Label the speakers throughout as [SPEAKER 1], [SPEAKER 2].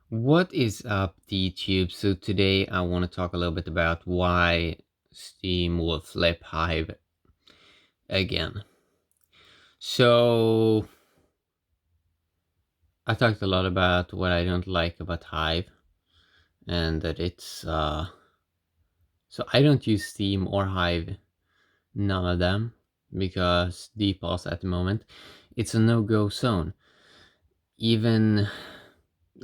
[SPEAKER 1] What is up, YouTube? So today I want to talk a little bit about why Steam will flip Hive again. So I talked a lot about what I don't like about Hive, and that it's so I don't use Steam or Hive, none of them, because defaults at the moment, it's a no-go zone. Even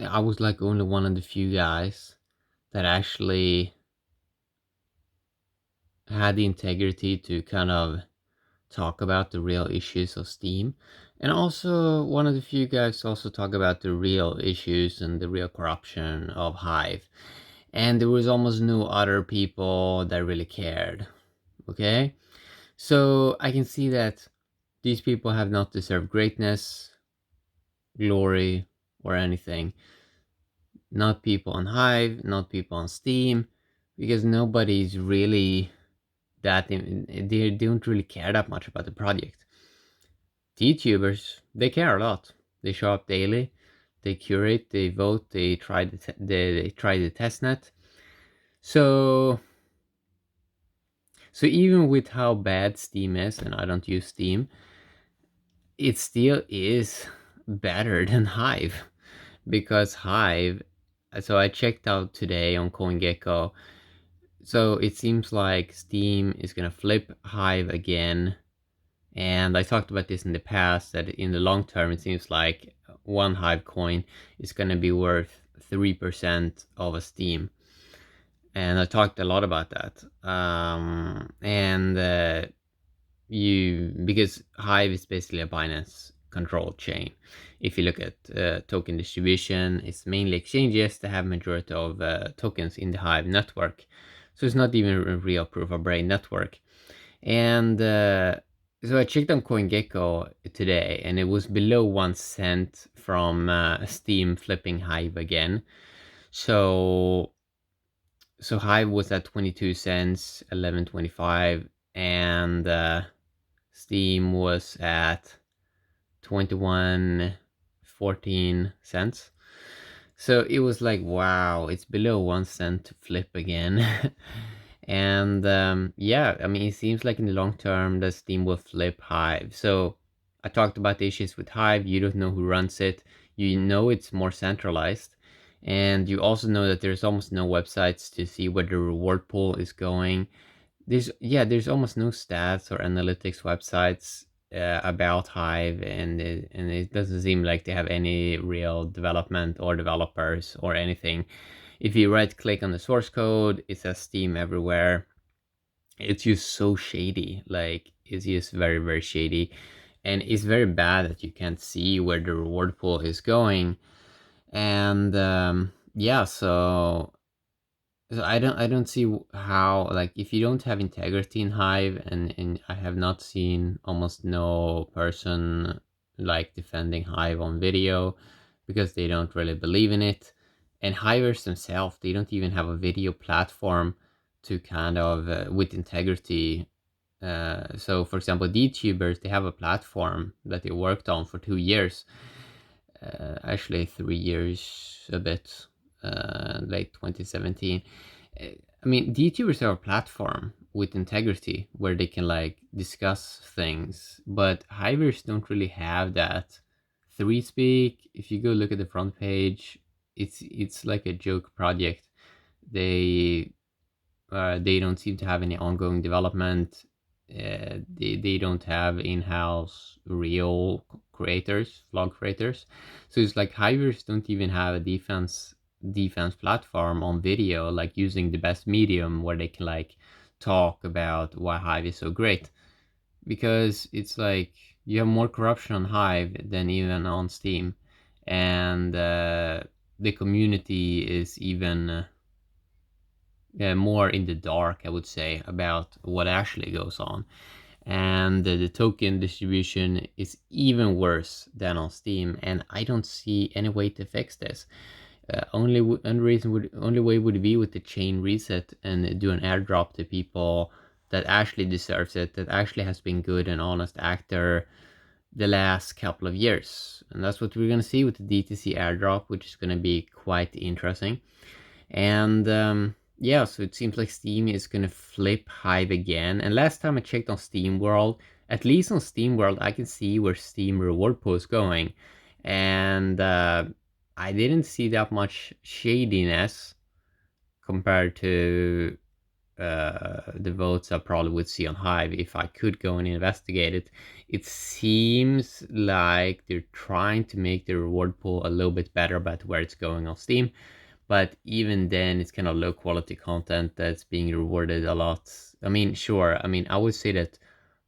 [SPEAKER 1] I was like only one of the few guys that actually had the integrity to kind of talk about the real issues of Steam, and also one of the few guys to also talk about the real issues and the real corruption of Hive. And there was almost no other people that really cared. Okay? So I can see that these people have not deserved greatness, glory, or anything. Not people on Hive, not people on Steam, because nobody's really they don't really care that much about the project. The YouTubers, they care a lot. They show up daily, they curate, they vote, they try they try the testnet. So even with how bad Steam is, and I don't use Steam, it still is better than Hive, because Hive. So I checked out today on CoinGecko. So it seems like Steam is gonna flip Hive again. And I talked about this in the past, that in the long term, it seems like one Hive coin is going to be worth 3% of a Steam. And I talked a lot about that. Because Hive is basically a Binance controlled chain. If you look at token distribution, it's mainly exchanges that have majority of tokens in the Hive network. So it's not even a real proof of brain network. And so I checked on CoinGecko today, and it was below 1 cent from Steam flipping Hive again. So Hive was at 22 cents, 11.25, and Steam was at 21.14 cents. So it was like, wow, it's below 1 cent to flip again. And yeah, I mean, it seems like in the long term that Steam will flip Hive. So I talked about the issues with Hive. You don't know who runs it. You know it's more centralized. And you also know that there's almost no websites to see where the reward pool is going. There's almost no stats or analytics websites about Hive, and it doesn't seem like they have any real development or developers or anything. If you right click on the source code, it says Steam everywhere. It's just so shady. Like, it's just very, very shady. And it's very bad that you can't see where the reward pool is going. And yeah, so I don't see how, like, if you don't have integrity in Hive, and I have not seen almost no person like defending Hive on video, because they don't really believe in it. And Hivers themselves, they don't even have a video platform to kind of with integrity. So for example, the YouTubers, they have a platform that they worked on for 2 years, actually 3 years a bit, late 2017. I mean, the YouTubers have a platform with integrity where they can like discuss things, but Hivers don't really have that. Three Speak, if you go look at the front page, it's like a joke project. They they don't seem to have any ongoing development. They don't have in-house real creators, vlog creators. So it's like Hivers don't even have a defense platform on video, like using the best medium where they can like talk about why Hive is so great. Because it's like you have more corruption on Hive than even on Steam, and the community is even more in the dark, I would say, about what actually goes on. And the token distribution is even worse than on Steam, and I don't see any way to fix this. Only way would be with the chain reset and do an airdrop to people that actually deserves it, that actually has been good and honest actor, the last couple of years. And that's what we're going to see with the DTC airdrop, which is going to be quite interesting. And yeah, so it seems like Steam is going to flip Hive again. And last time I checked on Steam World, at least on Steam World, I can see where Steam reward pool is going. And I didn't see that much shadiness compared to the votes I probably would see on Hive if I could go and investigate it. It seems like they're trying to make the reward pool a little bit better about where it's going on Steam, but even then it's kind of low quality content that's being rewarded a lot. I mean, sure, I mean, I would say that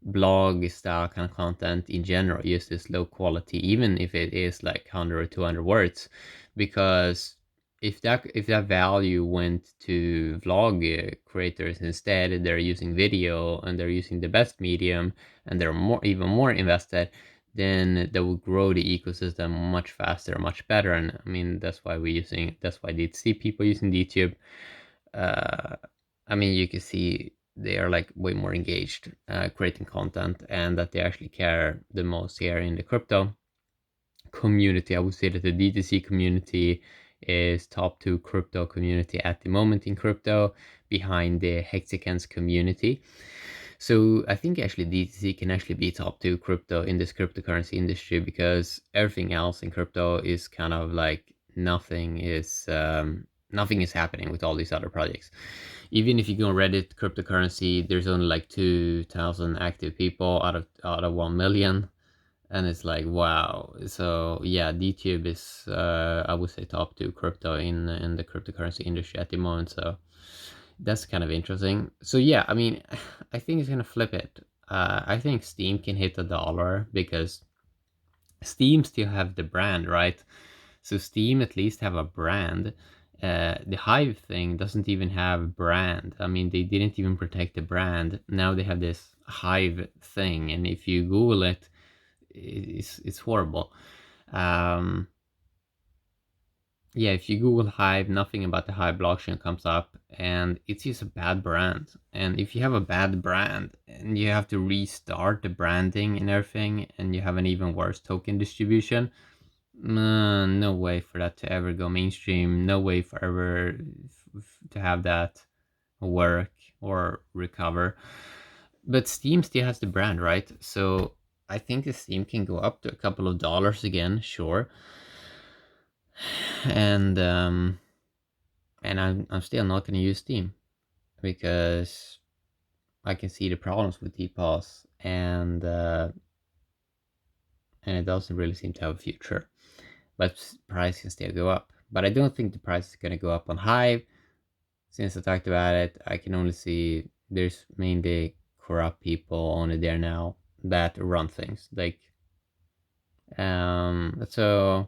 [SPEAKER 1] blog style kind of content in general uses low quality, even if it is like 100 or 200 words, because if that value went to vlog creators instead, they're using video and they're using the best medium and they're even more invested, then that will grow the ecosystem much faster, much better. And I mean, that's why DTC people using YouTube. uh, I mean, you can see they are like way more engaged creating content, and that they actually care the most here in the crypto community. I would say that the DTC community is top 2 crypto community at the moment in crypto, behind the Hexicans community. So I think actually DTC can actually be top 2 crypto in this cryptocurrency industry, because everything else in crypto is kind of like nothing is happening with all these other projects. Even if you go on Reddit cryptocurrency, there's only like 2,000 active people out of 1 million, and it's like, wow. So yeah, DTube is I would say top 2 crypto in the cryptocurrency industry at the moment. So that's kind of interesting. So yeah, I mean, I think it's gonna flip it. I think Steam can hit $1 because Steam still have the brand, right? So Steam at least have a brand. The Hive thing doesn't even have brand. I mean, they didn't even protect the brand. Now they have this Hive thing, and if you Google it, it's horrible. Um, yeah, if you Google Hive, nothing about the Hive blockchain comes up, and it's just a bad brand. And if you have a bad brand and you have to restart the branding and everything, and you have an even worse token distribution, no way for that to ever go mainstream. No way for ever to have that work or recover. But Steam still has the brand, right? So I think the Steam can go up to a couple of dollars again, sure. And I'm still not gonna use Steam because I can see the problems with DPoS, and it doesn't really seem to have a future. But price can still go up. But I don't think the price is gonna go up on Hive. Since I talked about it, I can only see there's mainly corrupt people only there now that run things. Like so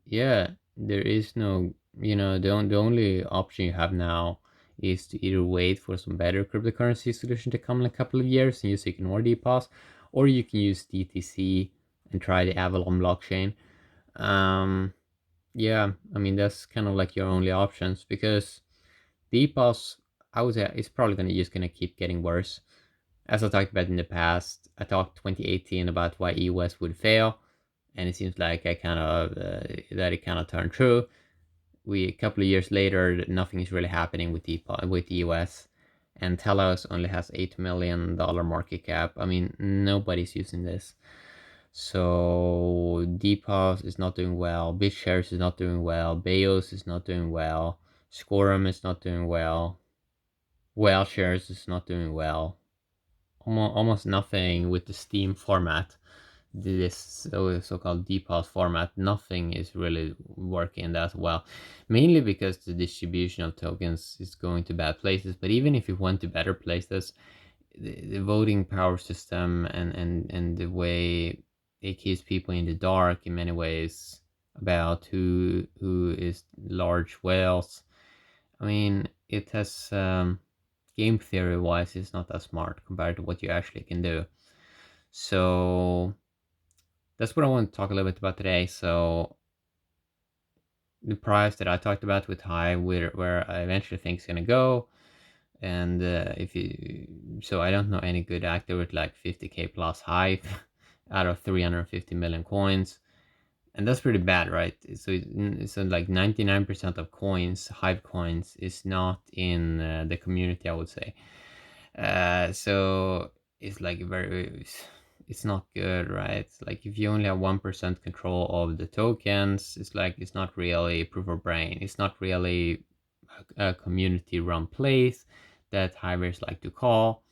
[SPEAKER 1] yeah, there is no, the only option you have now is to either wait for some better cryptocurrency solution to come in a couple of years and use ignore DPoS, or you can use DTC and try the Avalon blockchain. Yeah, I mean, that's kind of like your only options, because DPoS, I would say, it's probably gonna keep getting worse. As I talked about in the past, I talked 2018 about why EOS would fail, and it seems like I kind of that it kind of turned true. A couple of years later, nothing is really happening with EOS, and Telos only has $8 million market cap. I mean, nobody's using this. So DPoS is not doing well, BitShares is not doing well, Beos is not doing well, Scorum is not doing well, WhaleShares is not doing well. Almost nothing with the Steam format, this so-called DPoS format, nothing is really working that well. Mainly because the distribution of tokens is going to bad places. But even if it went to better places, the voting power system and the way it keeps people in the dark in many ways about who is large whales. I mean, it has game theory wise, it's not that smart compared to what you actually can do. So that's what I want to talk a little bit about today. So the price that I talked about with Hive, where I eventually think is gonna go, and so I don't know any good actor with like 50k plus Hive. out of 350 million coins. And that's pretty bad, right? So like 99% of coins, Hive coins, is not in the community, I would say. So it's like it's not good, right? Like if you only have 1% control of the tokens, it's like it's not really proof of brain. It's not really a community run place that Hivers like to call.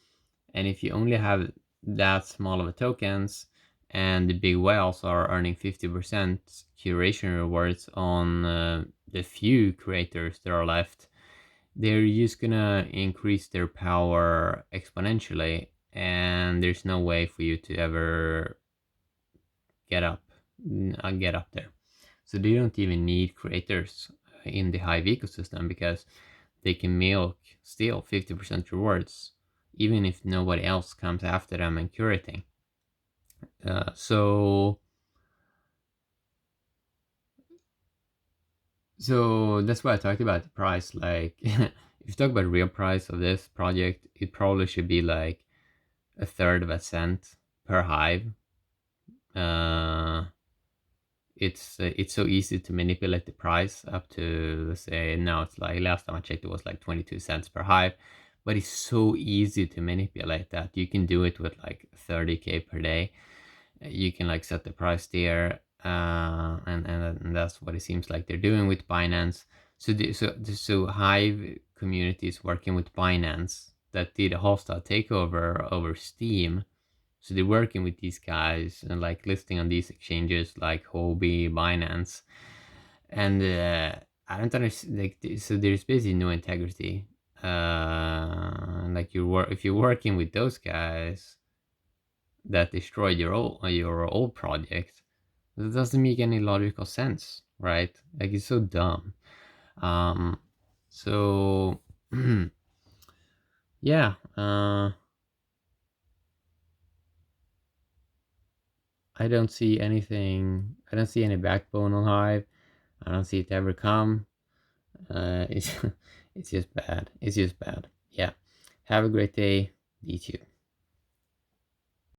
[SPEAKER 1] And if you only have that small of a tokens, and the big whales are earning 50% curation rewards on the few creators that are left, they're just gonna increase their power exponentially, and there's no way for you to ever get up get up there. So they don't even need creators in the Hive ecosystem, because they can milk still 50% rewards even if nobody else comes after them and curating. So that's why I talked about the price. Like if you talk about real price of this project, it probably should be like a third of a cent per hive. Uh, it's so easy to manipulate the price up to, let's say, now it's like, last time I checked it was like 22 cents per hive, but it's so easy to manipulate that. You can do it with like 30k per day. You can like set the price there, and that's what it seems like they're doing with Binance. So Hive community is working with Binance that did a hostile takeover over Steem. So they're working with these guys and like listing on these exchanges like Huobi, Binance, and I don't understand. Like, so there's basically no integrity. Like if you're working with those guys that destroyed your old project, that doesn't make any logical sense, right? Like it's so dumb. Um, so yeah. I don't see anything. I don't see any backbone on Hive. I don't see it ever come. It's it's just bad. It's just bad. Yeah. Have a great day. You too.